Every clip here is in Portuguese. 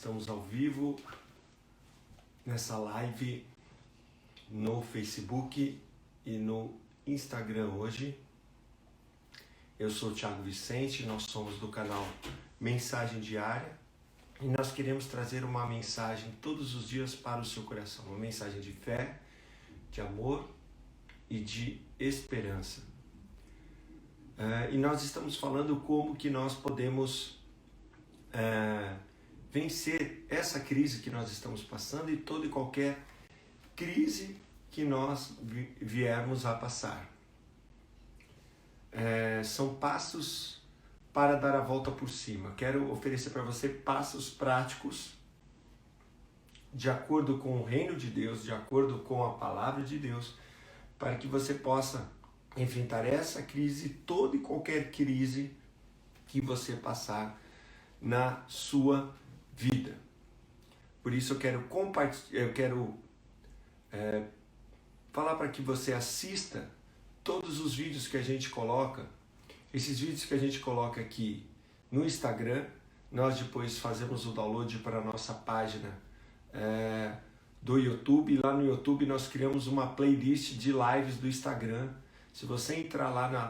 estamos ao vivo nessa live no Facebook e no Instagram hoje. Eu sou o Thiago Vicente, nós somos do canal Mensagem Diária e nós queremos trazer uma mensagem todos os dias para o seu coração, uma mensagem de fé, de amor e de esperança. E nós estamos falando como que nós podemos vencer essa crise que nós estamos passando e toda e qualquer crise que nós viermos a passar. São passos para dar a volta por cima. Quero oferecer para você passos práticos de acordo com o reino de Deus, de acordo com a palavra de Deus, para que você possa enfrentar essa crise, toda e qualquer crise que você passar na sua vida. Por isso eu quero falar para que você assista todos os vídeos que a gente coloca. Esses vídeos que a gente coloca aqui no Instagram, nós depois fazemos o download para a nossa página do YouTube. Lá no YouTube nós criamos uma playlist de lives do Instagram. Se você entrar lá na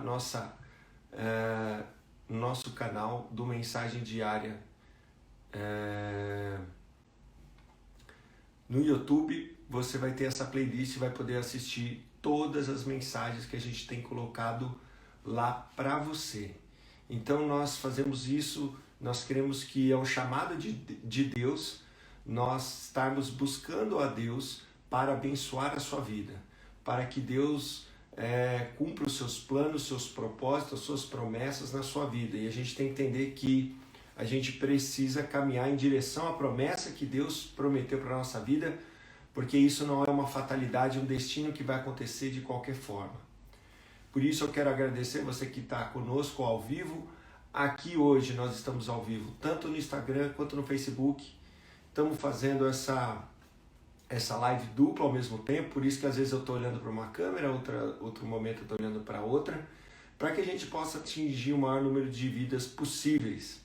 nosso canal do Mensagem Diária no YouTube, você vai ter essa playlist e vai poder assistir todas as mensagens que a gente tem colocado lá para você. Então nós fazemos isso, nós queremos que é um chamado de Deus, nós estarmos buscando a Deus para abençoar a sua vida, para que Deus cumpra os seus planos, seus propósitos, as suas promessas na sua vida. E a gente tem que entender que a gente precisa caminhar em direção à promessa que Deus prometeu para a nossa vida, porque isso não é uma fatalidade, um destino que vai acontecer de qualquer forma. Por isso eu quero agradecer você que está conosco ao vivo. Aqui hoje nós estamos ao vivo, tanto no Instagram quanto no Facebook. Estamos fazendo essa live dupla ao mesmo tempo, por isso que às vezes eu estou olhando para uma câmera, outro momento eu estou olhando para outra, para que a gente possa atingir o maior número de vidas possíveis.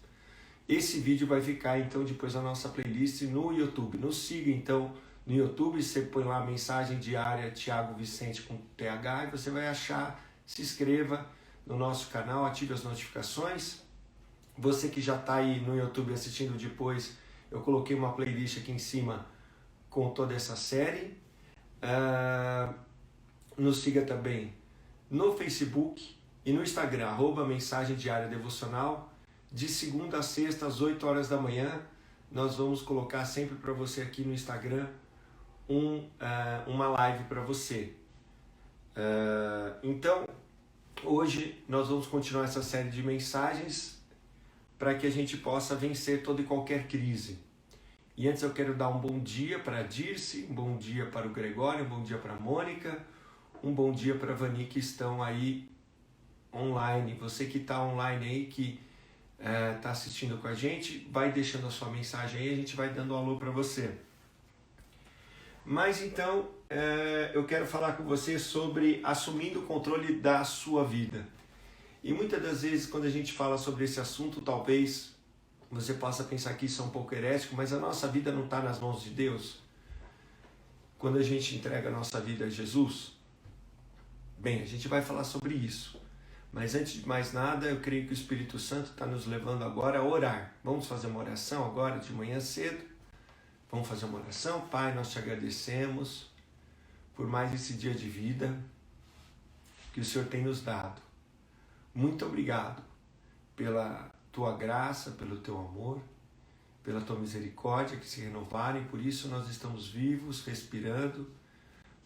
Esse vídeo vai ficar então depois na nossa playlist no YouTube. Nos siga então no YouTube, você põe lá a Mensagem Diária Thiago Vicente com TH e você vai achar, se inscreva no nosso canal, ative as notificações. Você que já está aí no YouTube assistindo depois, eu coloquei uma playlist aqui em cima com toda essa série. Nos siga também no Facebook e no Instagram, @Mensagem Diária Devocional. De segunda a sexta, às 8 horas da manhã, nós vamos colocar sempre para você aqui no Instagram uma live para você. Então, hoje nós vamos continuar essa série de mensagens para que a gente possa vencer toda e qualquer crise. E antes eu quero dar um bom dia para a Dirce, um bom dia para o Gregório, um bom dia para a Mônica, um bom dia para a Vani que estão aí online. Você que está online aí, que está assistindo com a gente, vai deixando a sua mensagem aí, a gente vai dando um alô para você. Mas então, eu quero falar com você sobre assumindo o controle da sua vida. E muitas das vezes quando a gente fala sobre esse assunto, talvez você possa pensar que isso é um pouco herético, mas a nossa vida não está nas mãos de Deus? Quando a gente entrega a nossa vida a Jesus? Bem, a gente vai falar sobre isso. Mas antes de mais nada, eu creio que o Espírito Santo está nos levando agora a orar. Vamos fazer uma oração agora de manhã cedo? Vamos fazer uma oração? Pai, nós te agradecemos por mais esse dia de vida que o Senhor tem nos dado. Muito obrigado pela tua graça, pelo teu amor, pela tua misericórdia que se renovarem. Por isso nós estamos vivos, respirando.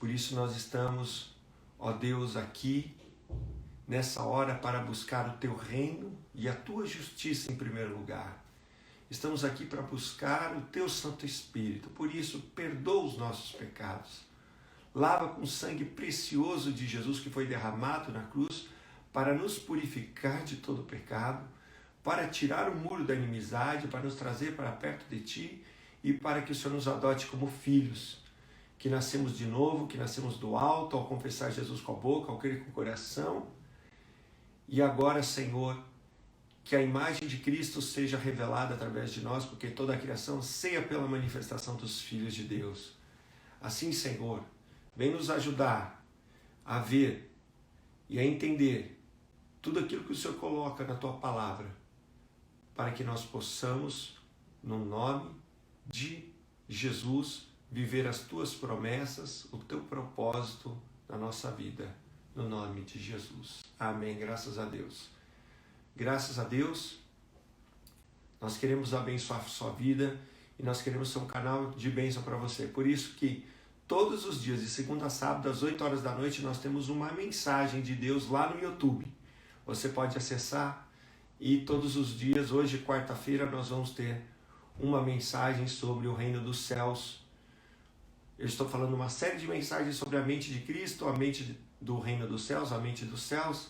Por isso nós estamos, ó Deus, aqui nessa hora para buscar o teu reino e a tua justiça em primeiro lugar. Estamos aqui para buscar o teu Santo Espírito. Por isso, perdoa os nossos pecados. Lava com o sangue precioso de Jesus que foi derramado na cruz para nos purificar de todo pecado, para tirar o muro da inimizade, para nos trazer para perto de ti e para que o Senhor nos adote como filhos, que nascemos de novo, que nascemos do alto ao confessar Jesus com a boca, ao crer com o coração. E agora, Senhor, que a imagem de Cristo seja revelada através de nós, porque toda a criação anseia pela manifestação dos filhos de Deus. Assim, Senhor, vem nos ajudar a ver e a entender tudo aquilo que o Senhor coloca na Tua palavra, para que nós possamos, no nome de Jesus, viver as Tuas promessas, o Teu propósito na nossa vida, no nome de Jesus. Amém. Graças a Deus. Graças a Deus, nós queremos abençoar a sua vida e nós queremos ser um canal de bênção para você. Por isso que todos os dias, de segunda a sábado, às 8 horas da noite, nós temos uma mensagem de Deus lá no YouTube. Você pode acessar e todos os dias, hoje, quarta-feira, nós vamos ter uma mensagem sobre o reino dos céus. Eu estou falando uma série de mensagens sobre a mente de Cristo, a mente do reino dos céus, a mente dos céus.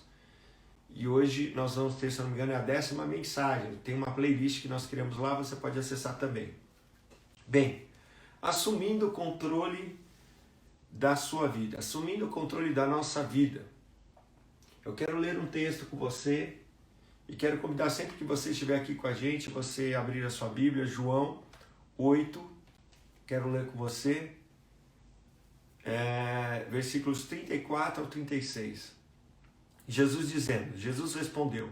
E hoje nós vamos ter, se não me engano, a 10ª mensagem. Tem uma playlist que nós criamos lá, você pode acessar também. Bem, assumindo o controle da sua vida, assumindo o controle da nossa vida. Eu quero ler um texto com você e quero convidar sempre que você estiver aqui com a gente, você abrir a sua Bíblia, João 8, quero ler com você, versículos 34 ao 36. Jesus respondeu,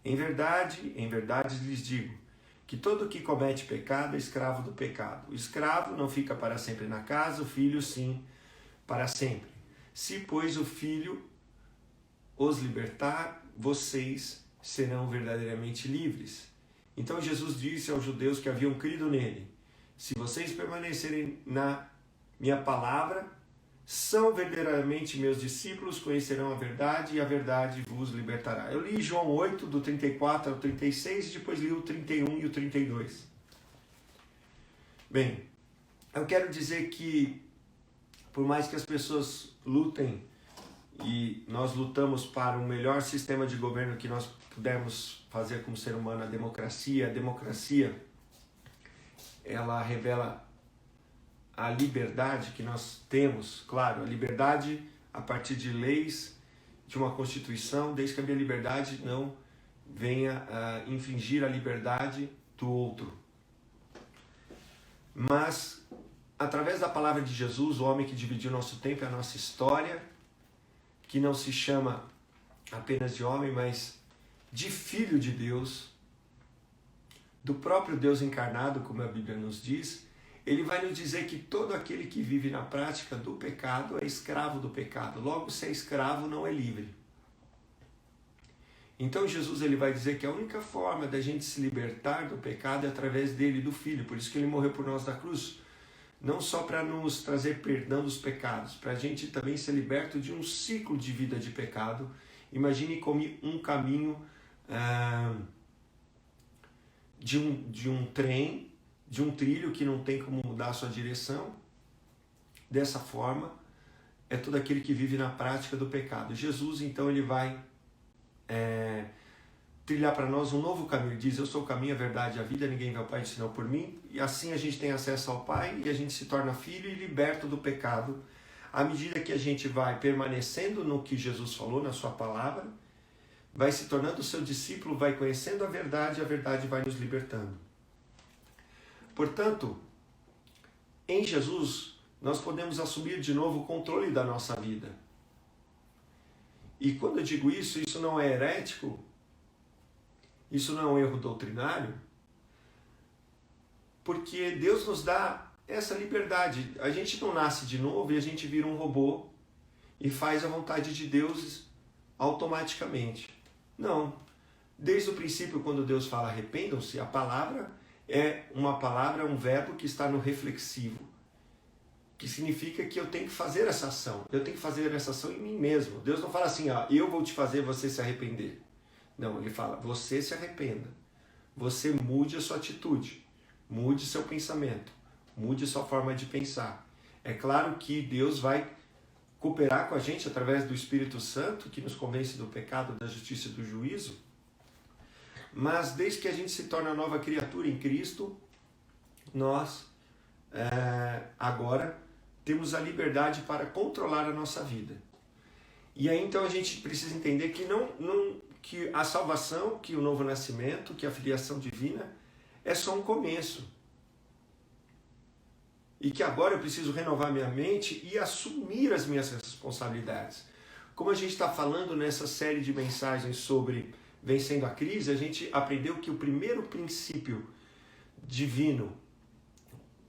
em verdade lhes digo, que todo que comete pecado é escravo do pecado. O escravo não fica para sempre na casa, o filho sim, para sempre. Se, pois, o filho os libertar, vocês serão verdadeiramente livres. Então Jesus disse aos judeus que haviam crido nele, se vocês permanecerem na minha palavra, são verdadeiramente meus discípulos, conhecerão a verdade e a verdade vos libertará. Eu li João 8, do 34 ao 36 e depois li o 31 e o 32. Bem, eu quero dizer que por mais que as pessoas lutem e nós lutamos para um melhor sistema de governo que nós pudermos fazer como ser humano, a democracia ela revela a liberdade que nós temos, claro, a liberdade a partir de leis, de uma Constituição, desde que a minha liberdade não venha a infringir a liberdade do outro. Mas, através da palavra de Jesus, o homem que dividiu nosso tempo e a nossa história, que não se chama apenas de homem, mas de Filho de Deus, do próprio Deus encarnado, como a Bíblia nos diz, ele vai nos dizer que todo aquele que vive na prática do pecado é escravo do pecado. Logo, se é escravo, não é livre. Então Jesus ele vai dizer que a única forma da gente se libertar do pecado é através dele, do Filho. Por isso que ele morreu por nós na cruz. Não só para nos trazer perdão dos pecados, para a gente também ser liberto de um ciclo de vida de pecado. Imagine como um caminho de um trem, de um trilho que não tem como mudar a sua direção. Dessa forma, é todo aquele que vive na prática do pecado. Jesus, então, ele vai trilhar para nós um novo caminho. Ele diz, eu sou o caminho, a verdade e a vida, ninguém vê ao Pai senão por mim. E assim a gente tem acesso ao Pai e a gente se torna filho e liberto do pecado. À medida que a gente vai permanecendo no que Jesus falou, na sua palavra, vai se tornando seu discípulo, vai conhecendo a verdade e a verdade vai nos libertando. Portanto, em Jesus, nós podemos assumir de novo o controle da nossa vida. E quando eu digo isso, isso não é herético, isso não é um erro doutrinário, porque Deus nos dá essa liberdade. A gente não nasce de novo e a gente vira um robô e faz a vontade de Deus automaticamente. Não. Desde o princípio, quando Deus fala arrependam-se, a palavra é uma palavra, um verbo que está no reflexivo, que significa que eu tenho que fazer essa ação. Eu tenho que fazer essa ação em mim mesmo. Deus não fala assim, eu vou te fazer você se arrepender. Não, ele fala, você se arrependa. Você mude a sua atitude, mude seu pensamento, mude sua forma de pensar. É claro que Deus vai cooperar com a gente através do Espírito Santo, que nos convence do pecado, da justiça e do juízo. Mas desde que a gente se torna nova criatura em Cristo, nós agora temos a liberdade para controlar a nossa vida. E aí então a gente precisa entender que que a salvação, que o novo nascimento, que a filiação divina é só um começo. E que agora eu preciso renovar minha mente e assumir as minhas responsabilidades. Como a gente está falando nessa série de mensagens sobre vencendo a crise, a gente aprendeu que o primeiro princípio divino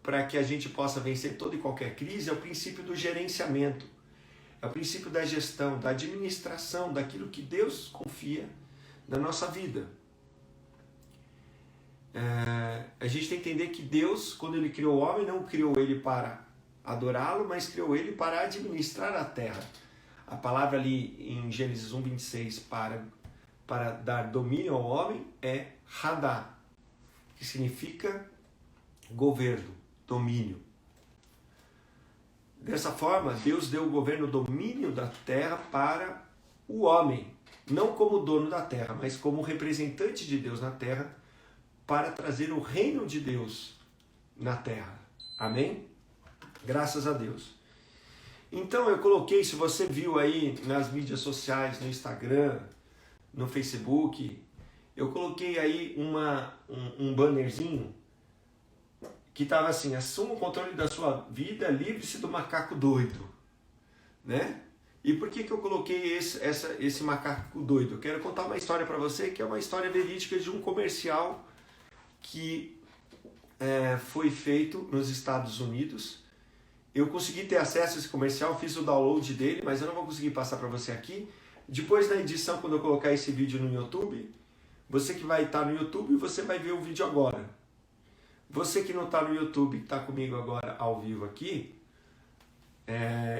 para que a gente possa vencer toda e qualquer crise é o princípio do gerenciamento. É o princípio da gestão, da administração, daquilo que Deus confia na nossa vida. A gente tem que entender que Deus, quando Ele criou o homem, não criou ele para adorá-lo, mas criou ele para administrar a terra. A palavra ali em Gênesis 1:26 para dar domínio ao homem é Hadá, que significa governo, domínio. Dessa forma, Deus deu o governo, o domínio da terra para o homem, não como dono da terra, mas como representante de Deus na terra, para trazer o reino de Deus na terra. Amém? Graças a Deus. Então eu coloquei, se você viu aí nas mídias sociais, no Instagram, no Facebook, eu coloquei aí um bannerzinho que estava assim: assuma o controle da sua vida, livre-se do macaco doido, né? E por que eu coloquei esse macaco doido? Eu quero contar uma história para você, que é uma história verídica de um comercial que foi feito nos Estados Unidos. Eu consegui ter acesso a esse comercial, fiz o download dele, mas eu não vou conseguir passar para você aqui. Depois da edição, quando eu colocar esse vídeo no YouTube, você que vai estar no YouTube, você vai ver o vídeo agora. Você que não está no YouTube, que está comigo agora ao vivo aqui,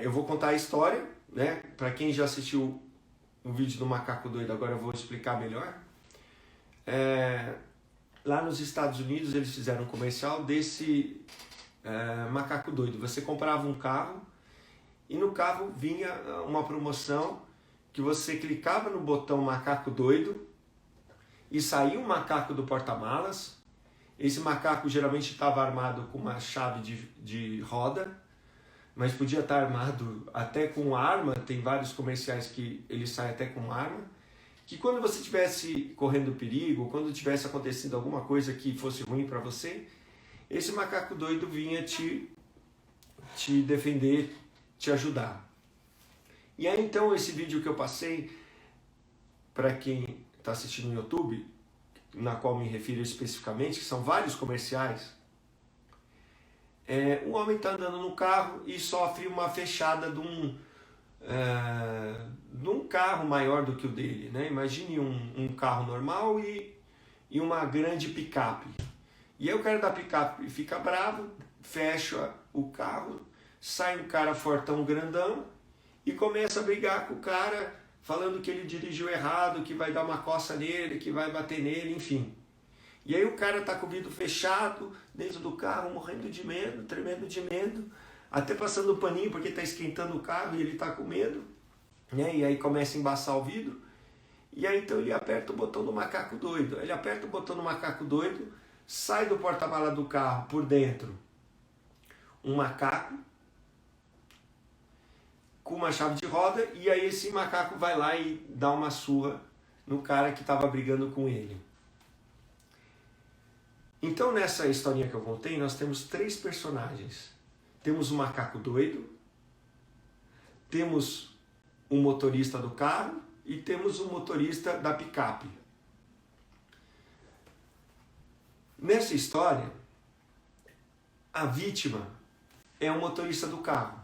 eu vou contar a história, né? Para quem já assistiu o vídeo do Macaco Doido, agora eu vou explicar melhor. Lá nos Estados Unidos eles fizeram um comercial desse macaco doido. Você comprava um carro e no carro vinha uma promoção que você clicava no botão macaco doido e saía um macaco do porta-malas. Esse macaco geralmente estava armado com uma chave de roda, mas podia estar armado até com arma. Tem vários comerciais que ele sai até com arma, que quando você estivesse correndo perigo, quando tivesse acontecido alguma coisa que fosse ruim para você, esse macaco doido vinha te defender, te ajudar. E aí então esse vídeo que eu passei, para quem está assistindo no YouTube, na qual me refiro especificamente, que são vários comerciais, um homem está andando no carro e sofre uma fechada de um carro maior do que o dele, né? Imagine um carro normal e uma grande picape. E aí o cara da picape fica bravo, fecha o carro, sai um cara fortão, grandão, e começa a brigar com o cara, falando que ele dirigiu errado, que vai dar uma coça nele, que vai bater nele, enfim. E aí o cara tá com o vidro fechado, dentro do carro, morrendo de medo, tremendo de medo, até passando o paninho porque tá esquentando o carro e ele tá com medo, né? E aí começa a embaçar o vidro, e aí então ele aperta o botão do macaco doido. Ele aperta o botão do macaco doido, sai do porta-mala do carro por dentro um macaco com uma chave de roda, e aí esse macaco vai lá e dá uma surra no cara que estava brigando com ele. Então nessa historinha que eu contei, nós temos 3 personagens. Temos o macaco doido, temos o motorista do carro e temos o motorista da picape. Nessa história, a vítima é o motorista do carro.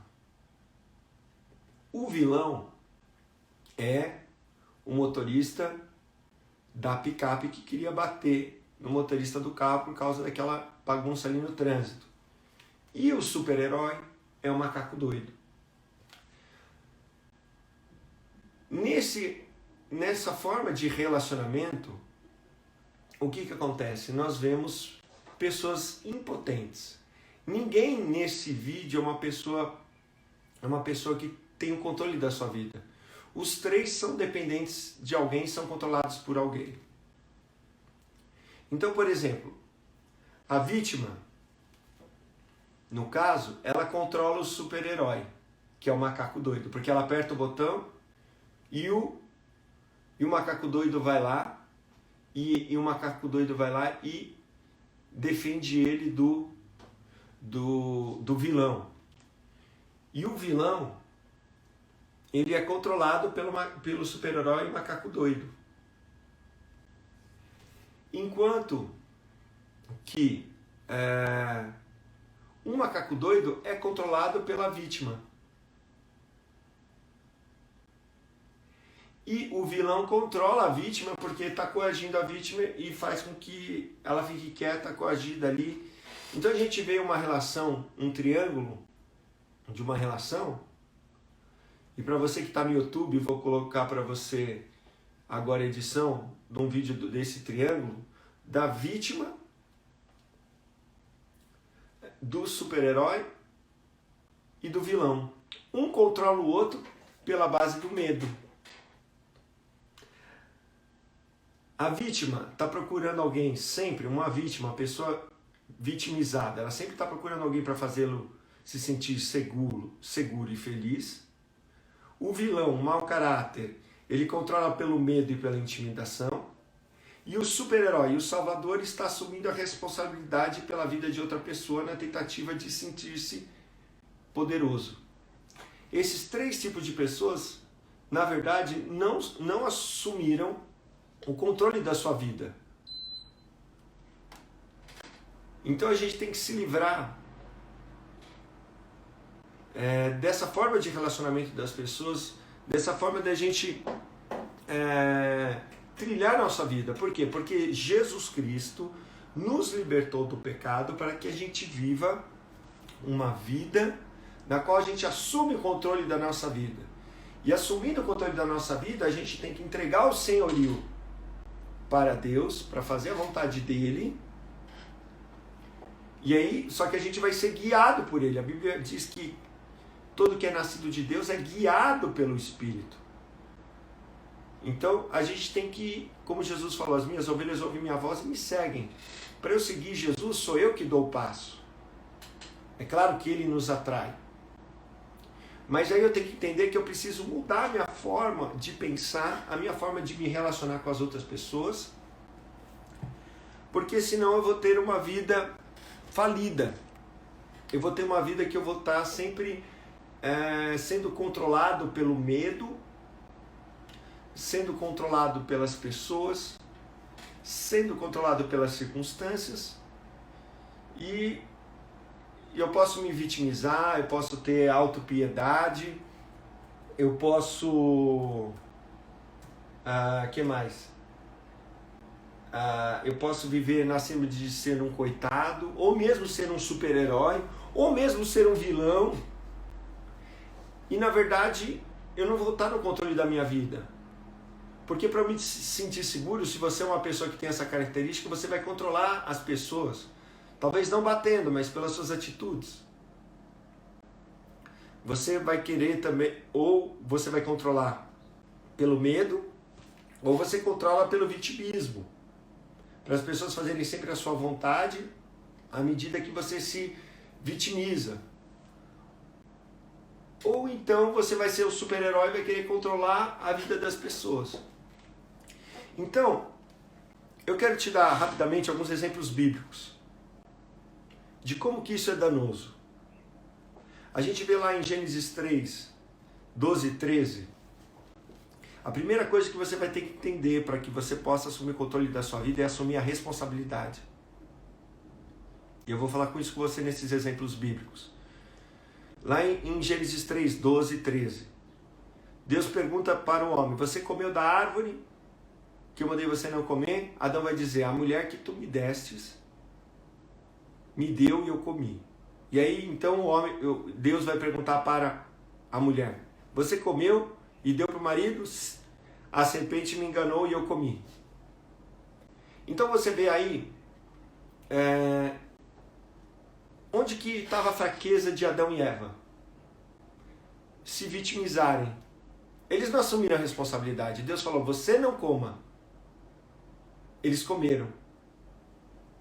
O vilão é o motorista da picape que queria bater no motorista do carro por causa daquela bagunça ali no trânsito. E o super-herói é o macaco doido. Nessa forma de relacionamento, o que acontece? Nós vemos pessoas impotentes. Ninguém nesse vídeo é uma pessoa que tem o controle da sua vida. Os 3 são dependentes de alguém, são controlados por alguém. Então, por exemplo, a vítima, no caso, ela controla o super-herói, que é o macaco doido, porque ela aperta o botão E o macaco doido vai lá, e o macaco doido vai lá e defende ele do vilão. E o vilão, ele é controlado pelo super-herói macaco doido. Enquanto que um macaco doido é controlado pela vítima. E o vilão controla a vítima porque está coagindo a vítima e faz com que ela fique quieta, coagida ali. Então a gente vê uma relação, um triângulo de uma relação. E para você que está no YouTube, vou colocar para você agora a edição de um vídeo desse triângulo da vítima, do super-herói e do vilão. Um controla o outro pela base do medo. A vítima está procurando alguém, sempre uma vítima, uma pessoa vitimizada. Ela sempre está procurando alguém para fazê-lo se sentir seguro e feliz. O vilão, o mau caráter, ele controla pelo medo e pela intimidação. E o super-herói, o salvador, está assumindo a responsabilidade pela vida de outra pessoa na tentativa de sentir-se poderoso. Esses três tipos de pessoas, na verdade, não assumiram o controle da sua vida. Então a gente tem que se livrar dessa forma de relacionamento das pessoas, dessa forma da gente trilhar nossa vida. Por quê? Porque Jesus Cristo nos libertou do pecado para que a gente viva uma vida na qual a gente assume o controle da nossa vida. E assumindo o controle da nossa vida, a gente tem que entregar o senhorio para Deus, para fazer a vontade dele. E aí, só que a gente vai ser guiado por ele. A Bíblia diz que todo que é nascido de Deus é guiado pelo Espírito. Então, a gente tem que, como Jesus falou, as minhas ovelhas ouvem minha voz e me seguem. Para eu seguir Jesus, sou eu que dou o passo. É claro que ele nos atrai. Mas aí eu tenho que entender que eu preciso mudar a minha forma de pensar, a minha forma de me relacionar com as outras pessoas, porque senão eu vou ter uma vida falida. Eu vou ter uma vida que eu vou estar sempre sendo controlado pelo medo, sendo controlado pelas pessoas, sendo controlado pelas circunstâncias, e eu posso me vitimizar, eu posso ter autopiedade, eu posso... que mais? Eu posso viver na síndrome de ser um coitado, ou mesmo ser um super-herói, ou mesmo ser um vilão. E na verdade, eu não vou estar no controle da minha vida. Porque para eu me sentir seguro, se você é uma pessoa que tem essa característica, você vai controlar as pessoas. Talvez não batendo, mas pelas suas atitudes. Você vai querer também, ou você vai controlar pelo medo, ou você controla pelo vitimismo. Para as pessoas fazerem sempre a sua vontade, à medida que você se vitimiza. Ou então você vai ser o super-herói e vai querer controlar a vida das pessoas. Então, eu quero te dar rapidamente alguns exemplos bíblicos de como que isso é danoso. A gente vê lá em Gênesis 3, 12 e 13, a primeira coisa que você vai ter que entender para que você possa assumir o controle da sua vida é assumir a responsabilidade. E eu vou falar com isso com você nesses exemplos bíblicos. Lá em Gênesis 3, 12 e 13, Deus pergunta para o homem: você comeu da árvore que eu mandei você não comer? Adão vai dizer: a mulher que tu me destes me deu e eu comi. E aí então Deus vai perguntar para a mulher: você comeu e deu para o marido? A serpente me enganou e eu comi. Então você vê aí onde que estava a fraqueza de Adão e Eva? Se vitimizarem. Eles não assumiram a responsabilidade. Deus falou: você não coma. Eles comeram.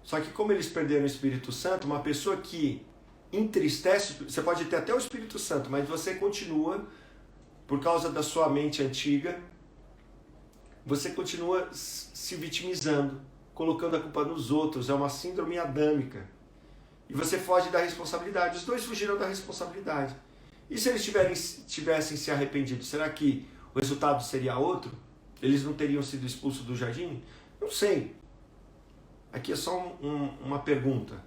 Só que como eles perderam o Espírito Santo, uma pessoa que entristece, você pode ter até o Espírito Santo, mas você continua por causa da sua mente antiga, você continua se vitimizando, colocando a culpa nos outros. É uma síndrome adâmica. E você foge da responsabilidade. Os dois fugiram da responsabilidade. E se eles tivessem se arrependido, será que o resultado seria outro? Eles não teriam sido expulsos do jardim? Não sei. Aqui é só uma pergunta.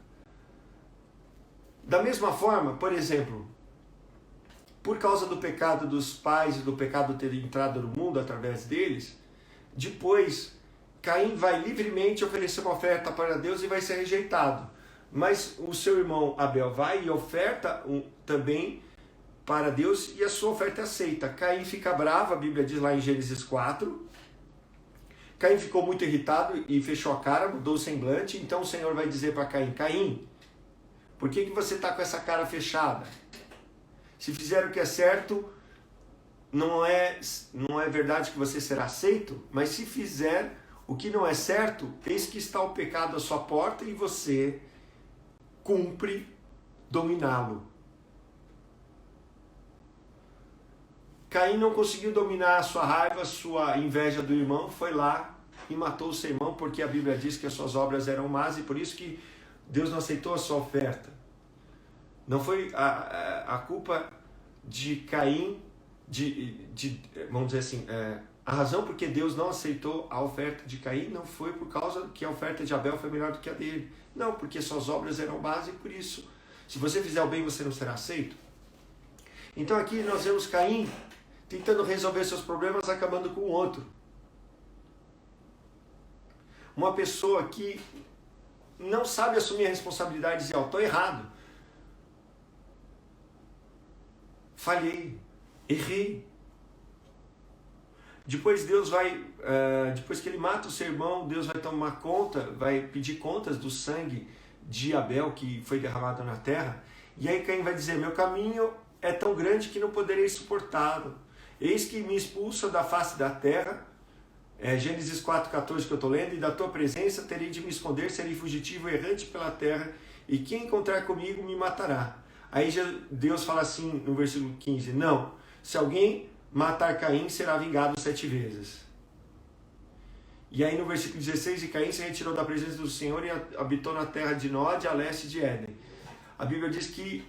Da mesma forma, por exemplo, por causa do pecado dos pais e do pecado ter entrado no mundo através deles, depois Caim vai livremente oferecer uma oferta para Deus e vai ser rejeitado. Mas o seu irmão Abel vai e oferta também para Deus e a sua oferta é aceita. Caim fica bravo, a Bíblia diz lá em Gênesis 4. Caim ficou muito irritado e fechou a cara, mudou o semblante. Então o Senhor vai dizer para Caim: Caim, por que você está com essa cara fechada? Se fizer o que é certo, não é verdade que você será aceito, mas se fizer o que não é certo, eis que está o pecado à sua porta e você cumpre dominá-lo. Caim não conseguiu dominar a sua raiva, a sua inveja do irmão, foi lá e matou o seu irmão, porque a Bíblia diz que as suas obras eram más e por isso que Deus não aceitou a sua oferta. Não foi a culpa de Caim, vamos dizer assim, a razão porque Deus não aceitou a oferta de Caim não foi por causa que a oferta de Abel foi melhor do que a dele. Não, porque suas obras eram más e por isso, se você fizer o bem, você não será aceito. Então aqui nós vemos Caim tentando resolver seus problemas, acabando com o outro. Uma pessoa que não sabe assumir a responsabilidade e dizer: estou errado. Falhei, errei. Depois depois que ele mata o seu irmão, Deus vai tomar conta, vai pedir contas do sangue de Abel que foi derramado na terra. E aí Caim vai dizer: meu caminho é tão grande que não poderei suportá-lo. Eis que me expulsa da face da terra. Gênesis 4,14 que eu estou lendo. E da tua presença terei de me esconder, serei fugitivo errante pela terra, e quem encontrar comigo me matará. Aí Deus fala assim no versículo 15: não, se alguém matar Caim, será vingado 7 vezes. E aí no versículo 16: e Caim se retirou da presença do Senhor e habitou na terra de Nod, a leste de Éden. A Bíblia diz que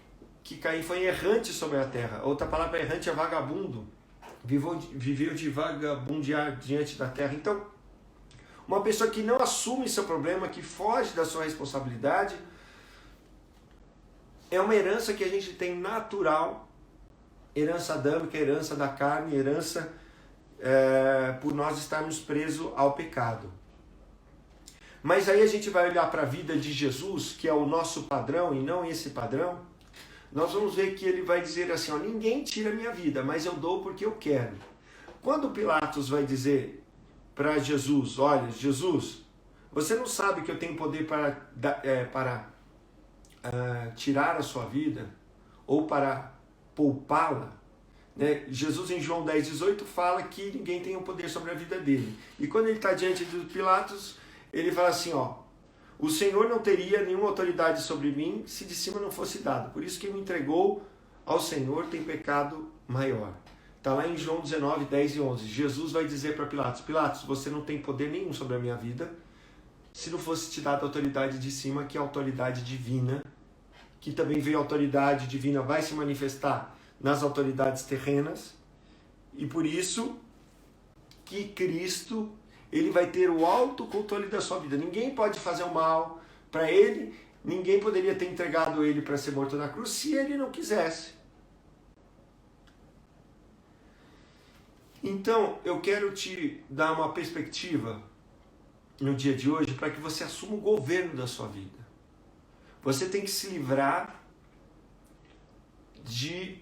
Caim foi errante sobre a terra. Outra palavra errante é vagabundo. Viveu de vagabundear diante da terra. Então, uma pessoa que não assume seu problema, que foge da sua responsabilidade, é uma herança que a gente tem natural, herança adâmica, herança da carne, herança por nós estarmos presos ao pecado. Mas aí a gente vai olhar para a vida de Jesus, que é o nosso padrão e não esse padrão, nós vamos ver que ele vai dizer assim: ninguém tira a minha vida, mas eu dou porque eu quero. Quando Pilatos vai dizer para Jesus: olha, Jesus, você não sabe que eu tenho poder para tirar a sua vida ou para poupá-la, né? Jesus em João 10,18 fala que ninguém tem o poder sobre a vida dele. E quando ele está diante de Pilatos, ele fala assim: o Senhor não teria nenhuma autoridade sobre mim se de cima não fosse dado. Por isso que me entregou ao Senhor tem pecado maior. Está lá em João 19, 10 e 11. Jesus vai dizer para Pilatos: Pilatos, você não tem poder nenhum sobre a minha vida se não fosse te dada a autoridade de cima, que é a autoridade divina, que também veio a autoridade divina, vai se manifestar nas autoridades terrenas. E por isso que Cristo, ele vai ter o autocontrole da sua vida. Ninguém pode fazer o mal para ele, ninguém poderia ter entregado ele para ser morto na cruz se ele não quisesse. Então, eu quero te dar uma perspectiva no dia de hoje para que você assuma o governo da sua vida. Você tem que se livrar de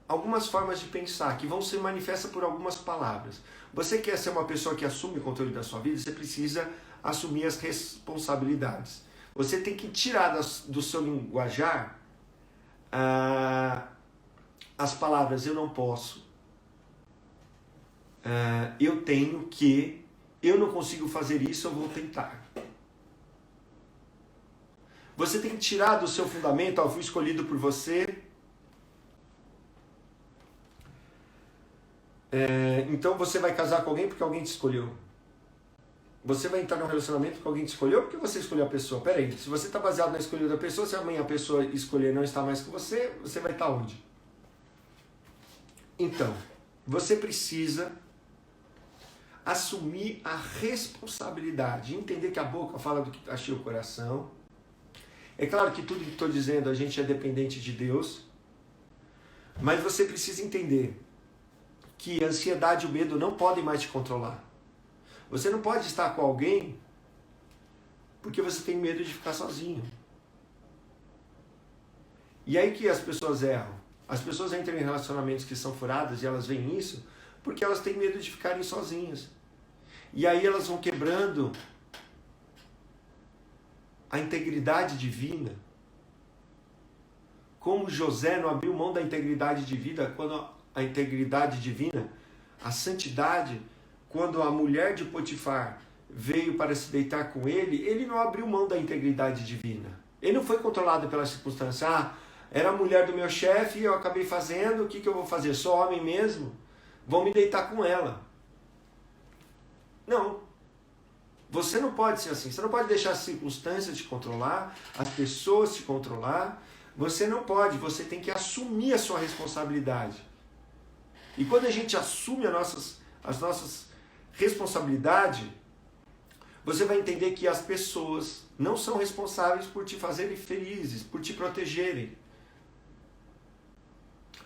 algumas formas de pensar que vão ser manifestas por algumas palavras. Você quer ser uma pessoa que assume o controle da sua vida, você precisa assumir as responsabilidades. Você tem que tirar do seu linguajar as palavras eu não posso, eu tenho que, eu não consigo fazer isso, eu vou tentar. Você tem que tirar do seu fundamento: eu fui escolhido por você, Então você vai casar com alguém porque alguém te escolheu. Você vai entrar num relacionamento porque alguém te escolheu porque você escolheu a pessoa. Peraí, se você está baseado na escolha da pessoa, se amanhã a pessoa escolher não estar mais com você, você vai estar onde? Então, você precisa assumir a responsabilidade, entender que a boca fala do que está cheio o coração. É claro que tudo que estou dizendo a gente é dependente de Deus, mas você precisa entender que a ansiedade e o medo não podem mais te controlar. Você não pode estar com alguém porque você tem medo de ficar sozinho. E aí que as pessoas erram. As pessoas entram em relacionamentos que são furados e elas veem isso porque elas têm medo de ficarem sozinhas. E aí elas vão quebrando a integridade divina. Como José não abriu mão da integridade divina, quando a integridade divina, a santidade, quando a mulher de Potifar veio para se deitar com ele não abriu mão da integridade divina. Ele não foi controlado pela circunstância. Era a mulher do meu chefe e eu acabei fazendo, o que eu vou fazer? Sou homem mesmo? Vou me deitar com ela. Não. Você não pode ser assim. Você não pode deixar as circunstâncias te controlar, as pessoas te controlar. Você não pode. Você tem que assumir a sua responsabilidade. E quando a gente assume as nossas responsabilidades, você vai entender que as pessoas não são responsáveis por te fazerem felizes, por te protegerem.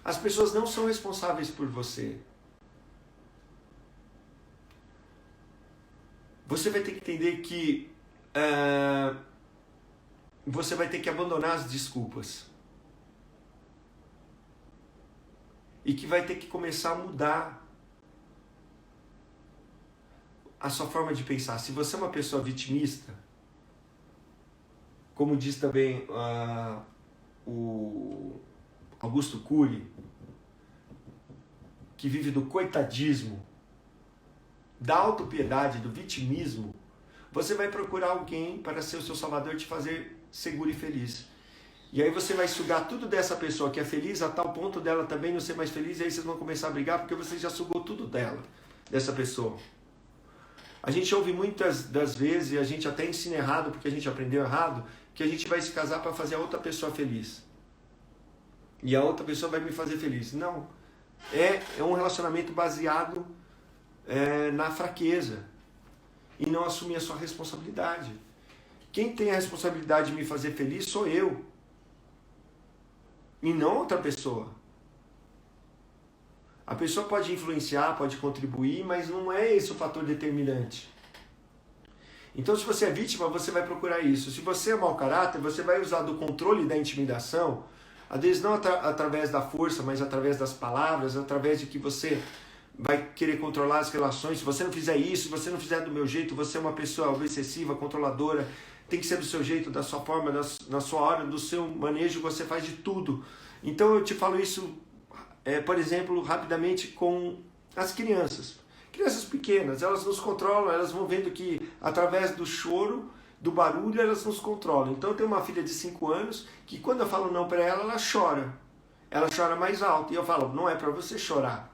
As pessoas não são responsáveis por você. Você vai ter que entender que você vai ter que abandonar as desculpas. E que vai ter que começar a mudar a sua forma de pensar. Se você é uma pessoa vitimista, como diz também o Augusto Cury, que vive do coitadismo, da autopiedade, do vitimismo, você vai procurar alguém para ser o seu salvador e te fazer seguro e feliz. E aí você vai sugar tudo dessa pessoa que é feliz a tal ponto dela também não ser mais feliz, e aí vocês vão começar a brigar porque você já sugou tudo dela, dessa pessoa. A gente ouve muitas das vezes, e a gente até ensina errado porque a gente aprendeu errado, que a gente vai se casar para fazer a outra pessoa feliz. E a outra pessoa vai me fazer feliz. Não. É um relacionamento baseado na fraqueza e não assumir a sua responsabilidade. Quem tem a responsabilidade de me fazer feliz sou eu e não outra pessoa. A pessoa pode influenciar, pode contribuir, mas não é esse o fator determinante. Então, se você é vítima, você vai procurar isso. Se você é mau caráter, você vai usar do controle e da intimidação, às vezes não através da força, mas através das palavras, através de que você vai querer controlar as relações. Se você não fizer isso, se você não fizer do meu jeito, você é uma pessoa obsessiva, controladora, tem que ser do seu jeito, da sua forma, na sua hora, do seu manejo, você faz de tudo. Então eu te falo isso, por exemplo, rapidamente com as crianças. Crianças pequenas, elas nos controlam, elas vão vendo que através do choro, do barulho, elas nos controlam. Então eu tenho uma filha de 5 anos que quando eu falo não para ela, ela chora. Ela chora mais alto. E eu falo, não é para você chorar.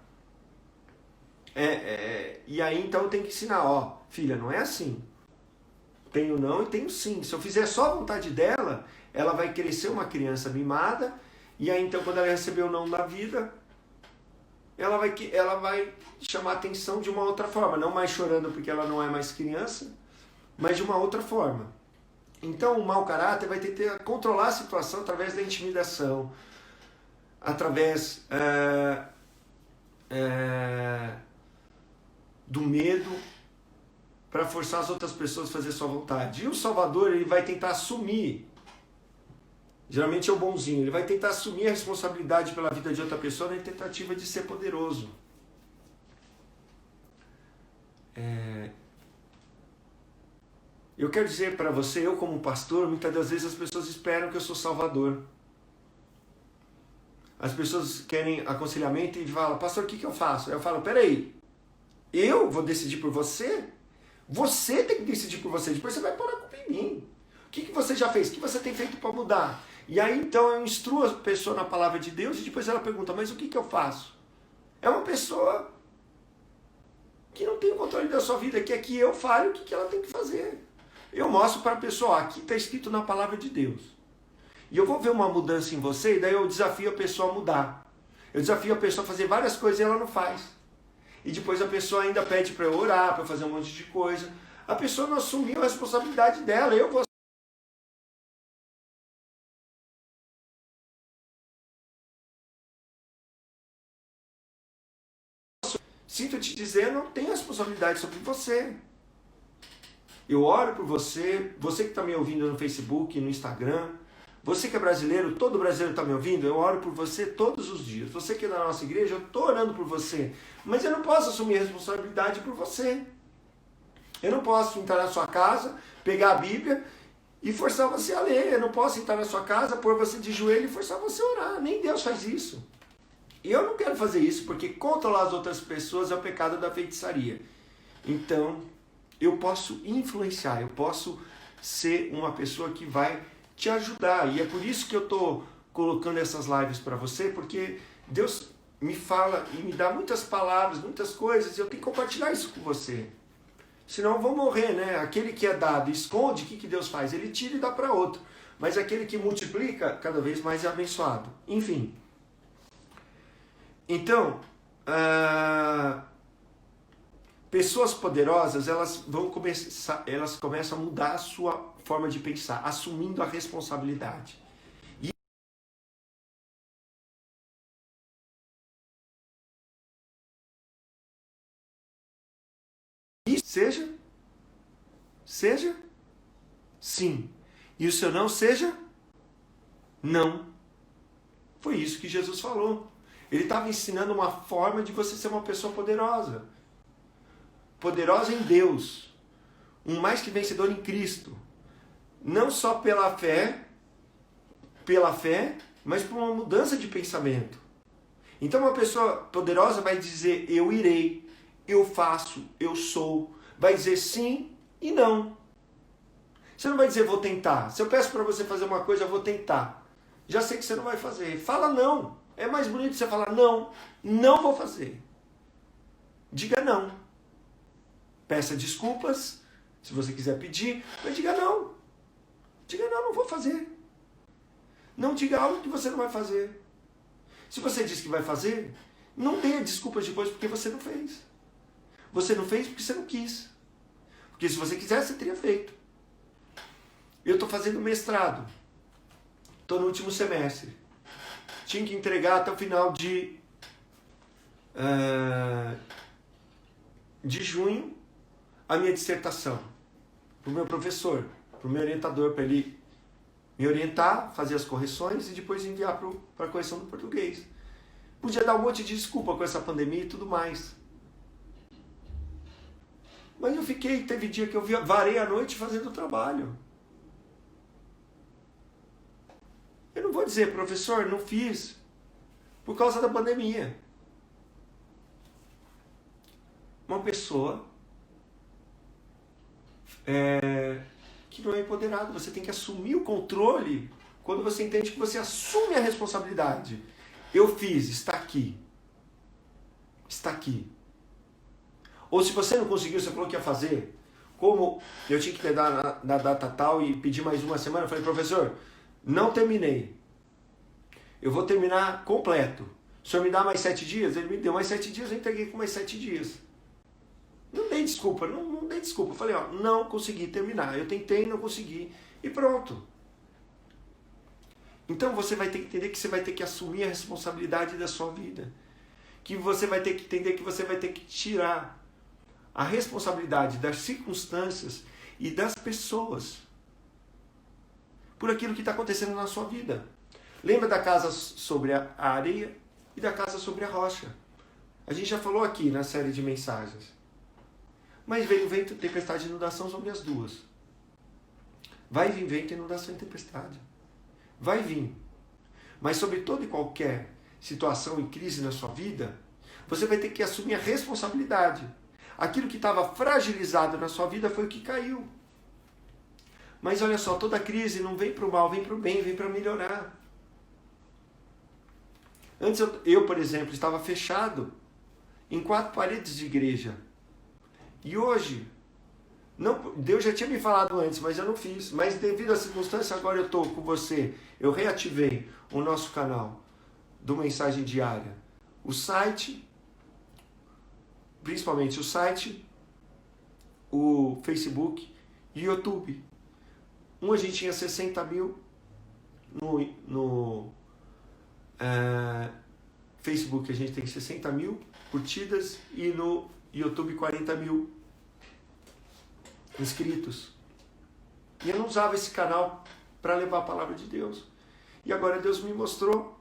E aí então eu tenho que ensinar, filha, não é assim. Tenho não e tenho sim. Se eu fizer só a vontade dela, ela vai crescer uma criança mimada, e aí então quando ela receber o não na vida, ela vai chamar a atenção de uma outra forma, não mais chorando porque ela não é mais criança, mas de uma outra forma. Então o mau caráter vai ter que controlar a situação através da intimidação, através do medo, para forçar as outras pessoas a fazer sua vontade. E o Salvador, ele vai tentar assumir, geralmente é o bonzinho, ele vai tentar assumir a responsabilidade pela vida de outra pessoa na tentativa de ser poderoso. Eu quero dizer para você, eu como pastor, muitas das vezes as pessoas esperam que eu sou salvador. As pessoas querem aconselhamento e falam, pastor, o que eu faço? Eu falo, peraí, eu vou decidir por você? Você tem que decidir por você, depois você vai pôr a culpa em mim. O que você já fez? O que você tem feito para mudar? E aí então eu instruo a pessoa na palavra de Deus e depois ela pergunta, mas o que eu faço? É uma pessoa tem o controle da sua vida, que é que eu fale o que ela tem que fazer. Eu mostro para a pessoa, ó, aqui está escrito na palavra de Deus. E eu vou ver uma mudança em você, e daí eu desafio a pessoa a mudar. Eu desafio a pessoa a fazer várias coisas e ela não faz. E depois a pessoa ainda pede para eu orar, para fazer um monte de coisa. A pessoa não assumiu a responsabilidade dela. Eu vou. Sinto te dizer, eu não tenho responsabilidade sobre você. Eu oro por você, você que está me ouvindo no Facebook, no Instagram, você que é brasileiro, todo brasileiro está me ouvindo, eu oro por você todos os dias. Você que é da nossa igreja, eu estou orando por você. Mas eu não posso assumir a responsabilidade por você. Eu não posso entrar na sua casa, pegar a Bíblia e forçar você a ler. Eu não posso entrar na sua casa, pôr você de joelho e forçar você a orar. Nem Deus faz isso. E eu não quero fazer isso, porque controlar as outras pessoas é o pecado da feitiçaria. Então, eu posso influenciar, eu posso ser uma pessoa que vai te ajudar. E é por isso que eu estou colocando essas lives para você, porque Deus me fala e me dá muitas palavras, muitas coisas, e eu tenho que compartilhar isso com você. Senão eu vou morrer, né? Aquele que é dado e esconde, o que Deus faz? Ele tira e dá para outro. Mas aquele que multiplica, cada vez mais é abençoado. Enfim. Então, pessoas poderosas, elas começam a mudar a sua forma de pensar, assumindo a responsabilidade. E seja sim. E o seu não seja não. Foi isso que Jesus falou. Ele estava ensinando uma forma de você ser uma pessoa poderosa. Poderosa em Deus. Um mais que vencedor em Cristo. Não só pela fé, mas por uma mudança de pensamento. Então uma pessoa poderosa vai dizer, eu irei, eu faço, eu sou. Vai dizer sim e não. Você não vai dizer, vou tentar. Se eu peço para você fazer uma coisa, eu vou tentar. Já sei que você não vai fazer. Fala não. É mais bonito você falar não, não vou fazer. Diga não. Peça desculpas, se você quiser pedir, mas diga não. Diga não, não vou fazer. Não diga algo que você não vai fazer. Se você diz que vai fazer, não dê desculpas depois porque você não fez. Você não fez porque você não quis. Porque se você quisesse, você teria feito. Eu estou fazendo mestrado. Estou no último semestre. Tinha que entregar até o final de junho a minha dissertação para o meu professor, para o meu orientador, para ele me orientar, fazer as correções e depois enviar para a correção do português. Podia dar um monte de desculpa com essa pandemia e tudo mais. Mas eu teve dia que eu varei a noite fazendo o trabalho. Eu não vou dizer, professor, não fiz por causa da pandemia. Uma pessoa que não é empoderada, você tem que assumir o controle quando você entende que você assume a responsabilidade. Eu fiz, está aqui. Está aqui. Ou se você não conseguiu, você falou que ia fazer, como eu tinha que ter na data tal e pedir mais uma semana, eu falei, professor, não terminei. Eu vou terminar completo. O senhor me dá mais 7 dias? Ele me deu mais 7 dias, eu entreguei com mais 7 dias. Não dei desculpa, não dei desculpa. Eu falei, ó, não consegui terminar. Eu tentei, não consegui. E pronto. Então você vai ter que entender que você vai ter que assumir a responsabilidade da sua vida. Que você vai ter que entender que você vai ter que tirar a responsabilidade das circunstâncias e das pessoas por aquilo que está acontecendo na sua vida. Lembra da casa sobre a areia e da casa sobre a rocha? A gente já falou aqui na série de mensagens. Mas veio vento, tempestade e inundação sobre as duas. Vai vir vento, inundação e tempestade. Vai vir. Mas sobre toda e qualquer situação e crise na sua vida, você vai ter que assumir a responsabilidade. Aquilo que estava fragilizado na sua vida foi o que caiu. Mas olha só, toda crise não vem para o mal, vem para o bem, vem para melhorar. Antes eu, por exemplo, estava fechado em 4 paredes de igreja. E hoje, não, Deus já tinha me falado antes, mas eu não fiz. Mas devido à circunstância, agora eu estou com você. Eu reativei o nosso canal do Mensagem Diária. O site, principalmente o site, o Facebook e o YouTube. A gente tinha 60 mil no Facebook, a gente tem 60 mil curtidas e no YouTube 40 mil inscritos. E eu não usava esse canal para levar a palavra de Deus. E agora Deus me mostrou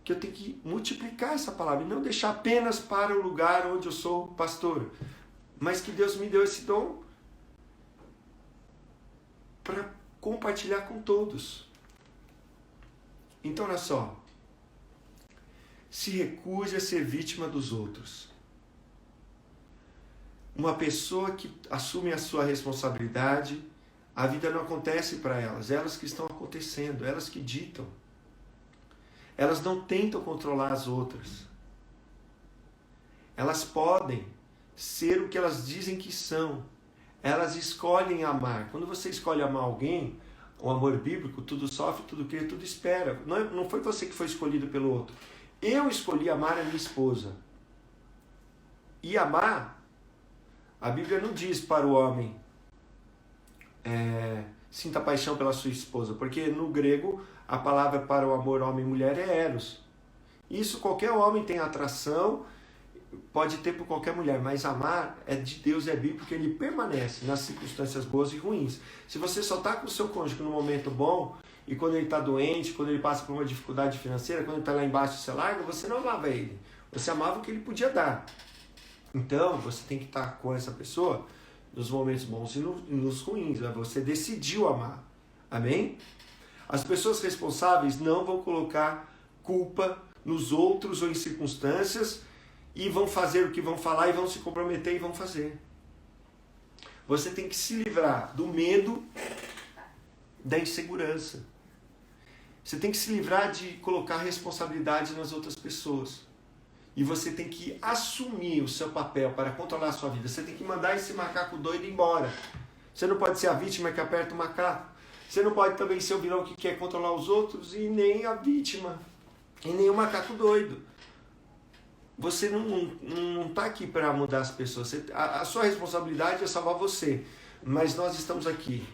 que eu tenho que multiplicar essa palavra e não deixar apenas para o lugar onde eu sou pastor, mas que Deus me deu esse dom para compartilhar com todos. Então, olha só. Se recuse a ser vítima dos outros. Uma pessoa que assume a sua responsabilidade, a vida não acontece para elas. Elas que estão acontecendo, elas que ditam. Elas não tentam controlar as outras. Elas podem ser o que elas dizem que são. Elas escolhem amar. Quando você escolhe amar alguém, o amor bíblico, tudo sofre, tudo crê, tudo espera. Não foi você que foi escolhido pelo outro. Eu escolhi amar a minha esposa. E amar, a Bíblia não diz para o homem sinta paixão pela sua esposa, porque no grego a palavra para o amor homem e mulher é eros. Isso qualquer homem tem atração, pode ter por qualquer mulher, mas amar é de Deus, é bíblico, porque ele permanece nas circunstâncias boas e ruins. Se você só está com o seu cônjuge no momento bom, e quando ele está doente, quando ele passa por uma dificuldade financeira, quando ele está lá embaixo e você larga, você não amava ele. Você amava o que ele podia dar. Então, você tem que estar com essa pessoa nos momentos bons e nos ruins. Você decidiu amar. Amém? As pessoas responsáveis não vão colocar culpa nos outros ou em circunstâncias e vão fazer o que vão falar e vão se comprometer e vão fazer. Você tem que se livrar do medo, da insegurança. Você tem que se livrar de colocar responsabilidade nas outras pessoas. E você tem que assumir o seu papel para controlar a sua vida. Você tem que mandar esse macaco doido embora. Você não pode ser a vítima que aperta o macaco. Você não pode também ser o vilão que quer controlar os outros e nem a vítima. E nem o macaco doido. Você não está aqui para mudar as pessoas. A sua responsabilidade é salvar você. Mas nós estamos aqui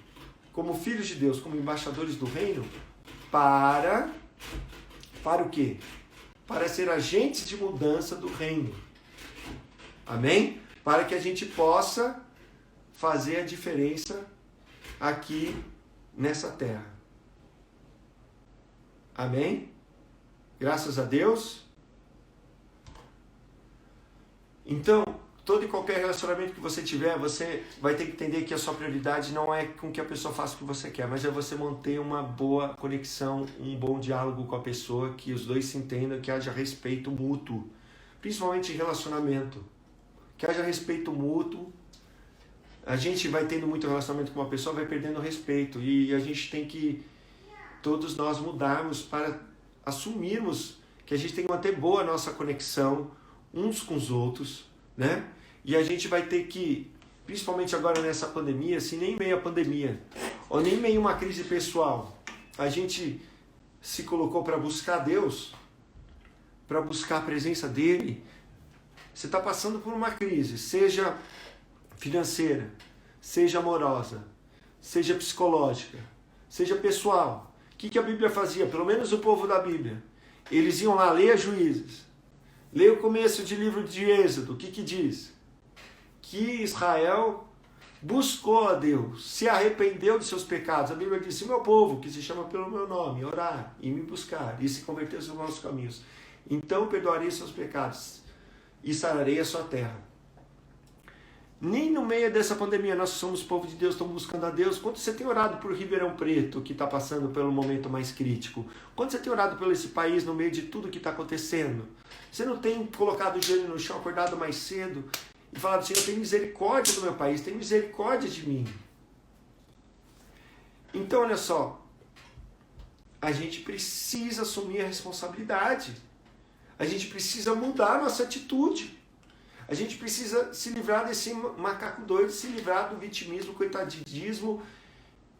como filhos de Deus, como embaixadores do reino, para o quê? Para ser agentes de mudança do reino. Amém? Para que a gente possa fazer a diferença aqui nessa terra. Amém? Graças a Deus. Então, todo e qualquer relacionamento que você tiver, você vai ter que entender que a sua prioridade não é com que a pessoa faça o que você quer, mas é você manter uma boa conexão, um bom diálogo com a pessoa, que os dois se entendam, que haja respeito mútuo, principalmente em relacionamento, que haja respeito mútuo. A gente vai tendo muito relacionamento com uma pessoa, vai perdendo respeito, e a gente tem que, todos nós, mudarmos para assumirmos que a gente tem que manter boa a nossa conexão uns com os outros, né? E a gente vai ter que, principalmente agora nessa pandemia, se nem meio a pandemia, ou nem meio uma crise pessoal, a gente se colocou para buscar Deus, para buscar a presença dEle. Você está passando por uma crise, seja financeira, seja amorosa, seja psicológica, seja pessoal. O que a Bíblia fazia? Pelo menos o povo da Bíblia. Eles iam lá ler Juízes. Leia o começo de livro de Êxodo. O que diz? Que Israel buscou a Deus, se arrependeu dos seus pecados. A Bíblia diz: se meu povo, que se chama pelo meu nome, orar e me buscar e se converter aos nossos caminhos, então perdoarei seus pecados e sararei a sua terra. Nem no meio dessa pandemia nós somos povo de Deus, estamos buscando a Deus. Quando você tem orado por Ribeirão Preto, que está passando pelo momento mais crítico? Quando você tem orado por esse país no meio de tudo que está acontecendo? Você não tem colocado o joelho no chão, acordado mais cedo e falado: Senhor, tem misericórdia do meu país, tem misericórdia de mim. Então, olha só, a gente precisa assumir a responsabilidade. A gente precisa mudar a nossa atitude. A gente precisa se livrar desse macaco doido, se livrar do vitimismo, coitadismo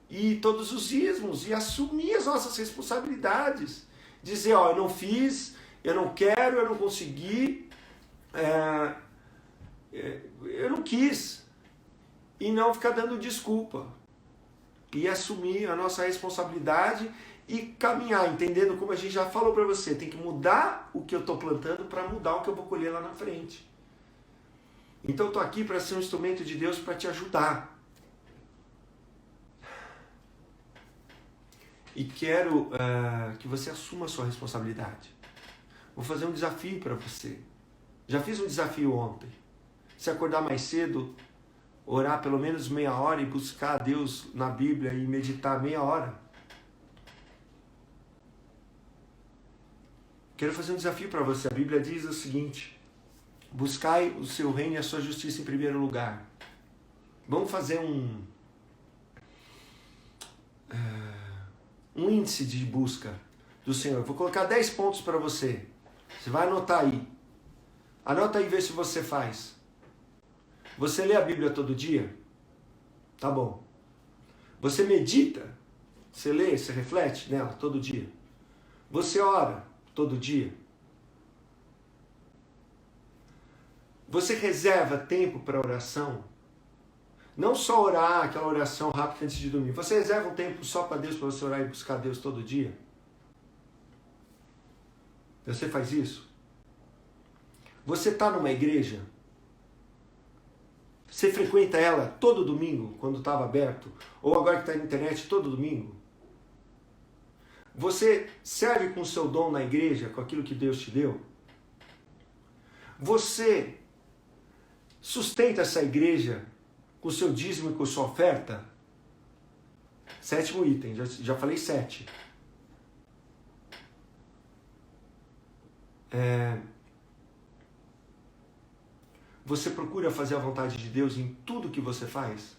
e todos os ismos e assumir as nossas responsabilidades. Dizer, ó, eu não fiz, eu não quero, eu não consegui, eu não quis. E não ficar dando desculpa. E assumir a nossa responsabilidade e caminhar, entendendo como a gente já falou para você. Tem que mudar o que eu estou plantando para mudar o que eu vou colher lá na frente. Então eu estou aqui para ser um instrumento de Deus para te ajudar. E quero que você assuma a sua responsabilidade. Vou fazer um desafio para você. Já fiz um desafio ontem. Se acordar mais cedo, orar pelo menos meia hora e buscar a Deus na Bíblia e meditar meia hora. Quero fazer um desafio para você. A Bíblia diz o seguinte: buscai o seu reino e a sua justiça em primeiro lugar. Vamos fazer um índice de busca do Senhor. Vou colocar 10 pontos para você. Você vai anotar aí. Anota aí e vê se você faz. Você lê a Bíblia todo dia? Tá bom. Você medita? Você lê, você reflete nela todo dia? Você ora todo dia? Você reserva tempo para oração? Não só orar aquela oração rápida antes de dormir. Você reserva um tempo só para Deus, para você orar e buscar Deus todo dia? Você faz isso? Você está numa igreja? Você frequenta ela todo domingo, quando estava aberto? Ou agora que está na internet, todo domingo? Você serve com o seu dom na igreja, com aquilo que Deus te deu? Você sustenta essa igreja com o seu dízimo e com a sua oferta? 7º item, já falei 7. Você procura fazer a vontade de Deus em tudo que você faz?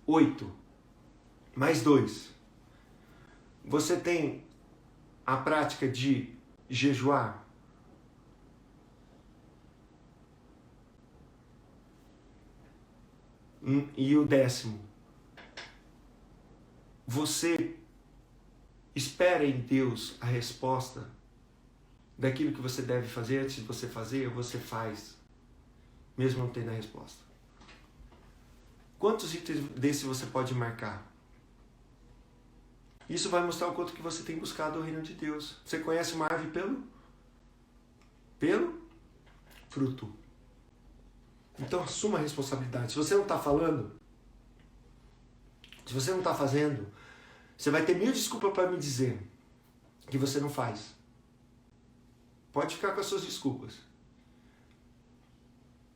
8. Mais 2. Você tem a prática de jejuar? E o 10º. Você espera em Deus a resposta daquilo que você deve fazer antes de você fazer, ou você faz, mesmo não tendo a resposta? Quantos itens desse você pode marcar? Isso vai mostrar o quanto que você tem buscado o reino de Deus. Você conhece uma árvore pelo fruto. Então assuma a responsabilidade. Se você não está falando, se você não está fazendo, você vai ter 1000 desculpas para me dizer que você não faz. Pode ficar com as suas desculpas.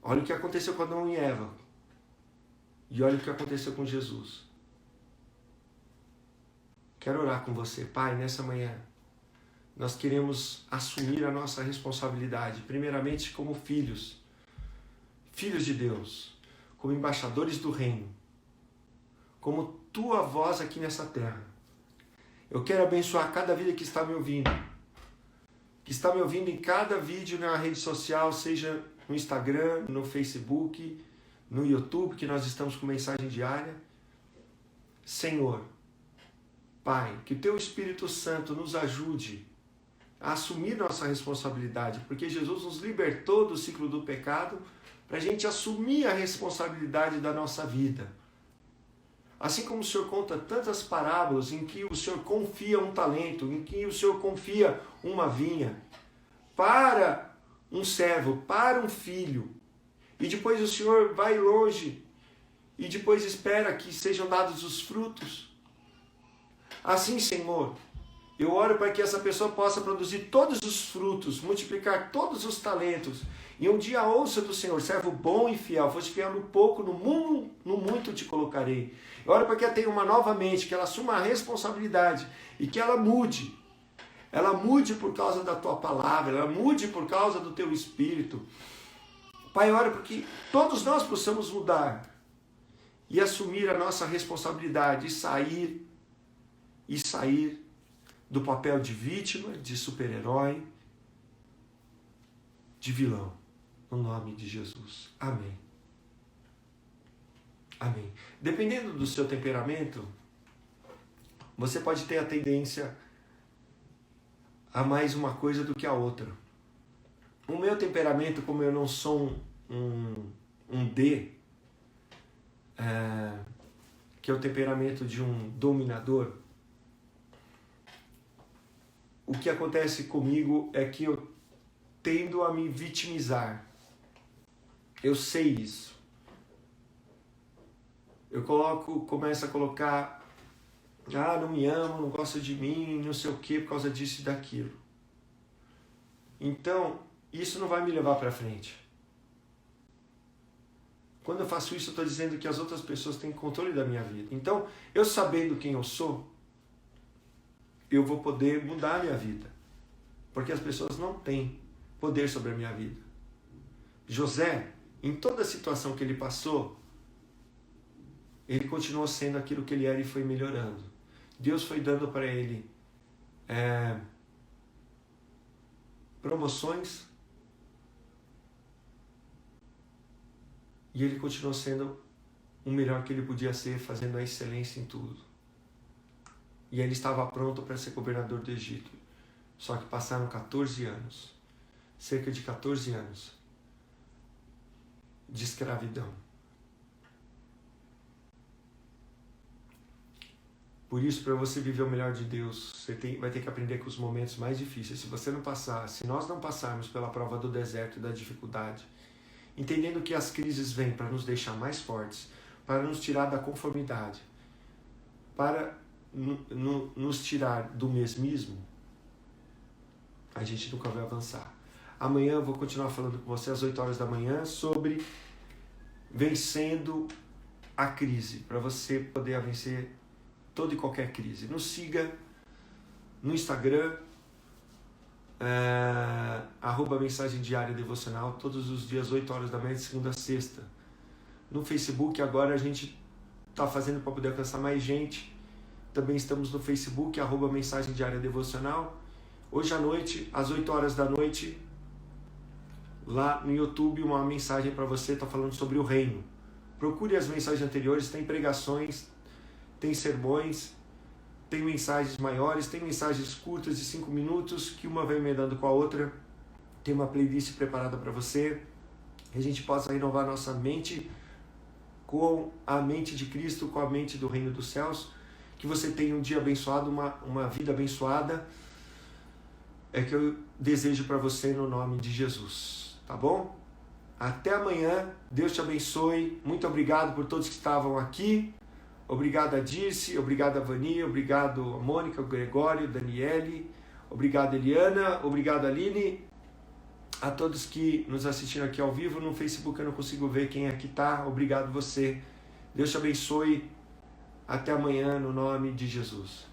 Olha o que aconteceu com Adão e Eva. E olha o que aconteceu com Jesus. Quero orar com você, Pai, nessa manhã. Nós queremos assumir a nossa responsabilidade, primeiramente como filhos de Deus, como embaixadores do reino, como tua voz aqui nessa terra. Eu quero abençoar cada vida que está me ouvindo, em cada vídeo na rede social, seja no Instagram, no Facebook, no YouTube, que nós estamos com mensagem diária. Senhor, Pai, que o Teu Espírito Santo nos ajude a assumir nossa responsabilidade, porque Jesus nos libertou do ciclo do pecado para a gente assumir a responsabilidade da nossa vida. Assim como o Senhor conta tantas parábolas em que o Senhor confia um talento, em que o Senhor confia uma vinha para um servo, para um filho, e depois o Senhor vai longe e depois espera que sejam dados os frutos. Assim, Senhor, eu oro para que essa pessoa possa produzir todos os frutos, multiplicar todos os talentos, e um dia ouça do Senhor: servo bom e fiel, foste fiel no pouco, no muito te colocarei. Eu oro para que ela tenha uma nova mente, que ela assuma a responsabilidade e que ela mude. Ela mude por causa da tua palavra, ela mude por causa do teu Espírito. Pai, eu oro para que todos nós possamos mudar e assumir a nossa responsabilidade e sair do papel de vítima, de super-herói, de vilão, no nome de Jesus. Amém. Amém. Dependendo do seu temperamento, você pode ter a tendência a mais uma coisa do que a outra. O meu temperamento, como eu não sou um D, que é o temperamento de um dominador, o que acontece comigo é que eu tendo a me vitimizar. Eu sei isso. Eu começo a colocar, não me ama, não gosta de mim, não sei o que, por causa disso e daquilo. Então, isso não vai me levar para frente. Quando eu faço isso, eu estou dizendo que as outras pessoas têm controle da minha vida. Então, eu sabendo quem eu sou, eu vou poder mudar a minha vida. Porque as pessoas não têm poder sobre a minha vida. José, em toda a situação que ele passou, ele continuou sendo aquilo que ele era e foi melhorando. Deus foi dando para ele promoções e ele continuou sendo o melhor que ele podia ser, fazendo a excelência em tudo. E ele estava pronto para ser governador do Egito. Só que passaram 14 anos, cerca de 14 anos de escravidão. Por isso, para você viver o melhor de Deus, você vai ter que aprender com os momentos mais difíceis. Se nós não passarmos pela prova do deserto e da dificuldade, entendendo que as crises vêm para nos deixar mais fortes, para nos tirar da conformidade, para nos tirar do mesmismo, a gente nunca vai avançar. Amanhã eu vou continuar falando com você às 8 horas da manhã sobre vencendo a crise, para você poder vencer toda e qualquer crise. Nos siga no Instagram, @mensagem diária devocional, todos os dias 8 horas da manhã, de segunda a sexta. No Facebook, agora a gente está fazendo para poder alcançar mais gente. Também estamos no Facebook, @mensagem diária devocional. Hoje à noite, às 8 horas da noite, lá no YouTube, uma mensagem para você, está falando sobre o reino. Procure as mensagens anteriores, tem pregações, tem sermões, tem mensagens maiores, tem mensagens curtas de 5 minutos, que uma vai emendando com a outra. Tem uma playlist preparada para você, que a gente possa renovar nossa mente com a mente de Cristo, com a mente do reino dos céus. Que você tenha um dia abençoado, uma vida abençoada. É que eu desejo para você no nome de Jesus, tá bom? Até amanhã, Deus te abençoe. Muito obrigado por todos que estavam aqui. Obrigado a Dirce, obrigado a Vani, obrigado a Mônica, o Gregório, Daniele, obrigado Eliana, obrigado Aline, a todos que nos assistiram aqui ao vivo. No Facebook eu não consigo ver quem aqui está. Obrigado você. Deus te abençoe. Até amanhã no nome de Jesus.